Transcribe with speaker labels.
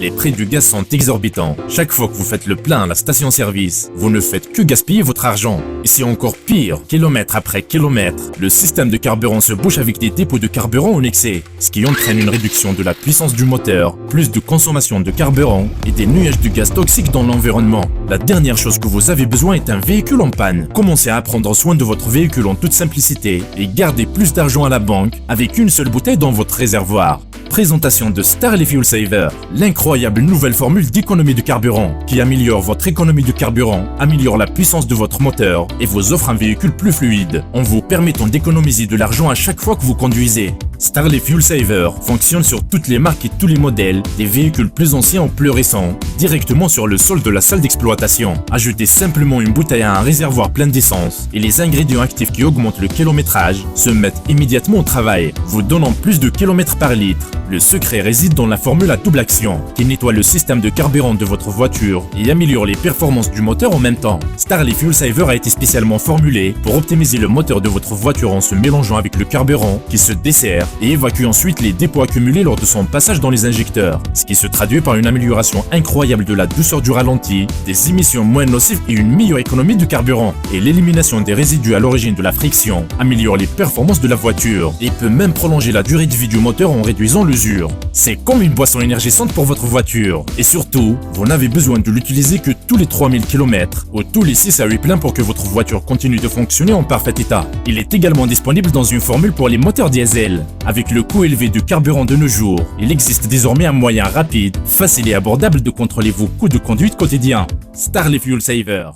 Speaker 1: les prix du gaz sont exorbitants. Chaque fois que vous faites le plein à la station-service, vous ne faites que gaspiller votre argent. Et c'est encore pire, kilomètre après kilomètre, le système de carburant se bouche avec des dépôts de carburant en excès, ce qui entraîne une réduction de la puissance du moteur, plus de consommation de carburant et des nuages de gaz toxiques dans l'environnement. La dernière chose que vous avez besoin est un véhicule en panne. Commencez à prendre soin de votre véhicule en toute simplicité et gardez plus d'argent à la banque avec une seule bouteille dans votre réservoir. Présentation de Starley Fuel Saver, l'incroyable nouvelle formule d'économie de carburant qui améliore votre économie de carburant, améliore la puissance de votre moteur et vous offre un véhicule plus fluide en vous permettant d'économiser de l'argent à chaque fois que vous conduisez. Starley Fuel Saver fonctionne sur toutes les marques et tous les modèles, des véhicules plus anciens ou plus récents, directement sur le sol de la salle d'exploitation. Ajoutez simplement une bouteille à un réservoir plein d'essence et les ingrédients actifs qui augmentent le kilométrage se mettent immédiatement au travail, vous donnant plus de kilomètres par litre. Le secret réside dans la formule à double action, qui nettoie le système de carburant de votre voiture et améliore les performances du moteur en même temps. Starley Fuel Saver a été spécialement formulé pour optimiser le moteur de votre voiture en se mélangeant avec le carburant qui se dessert et évacue ensuite les dépôts accumulés lors de son passage dans les injecteurs, ce qui se traduit par une amélioration incroyable de la douceur du ralenti, des émissions moins nocives et une meilleure économie de carburant. Et l'élimination des résidus à l'origine de la friction améliore les performances de la voiture et peut même prolonger la durée de vie du moteur en réduisant l'usure. C'est comme une boisson énergisante pour votre voiture. Et surtout, vous n'avez besoin de l'utiliser que tous les 3000 km ou tous les 6 à 8 pleins pour que votre voiture continue de fonctionner en parfait état. Il est également disponible dans une formule pour les moteurs diesel. Avec le coût élevé du carburant de nos jours, il existe désormais un moyen rapide, facile et abordable de contrôler vos coûts de conduite quotidien. Starley Fuel Saver.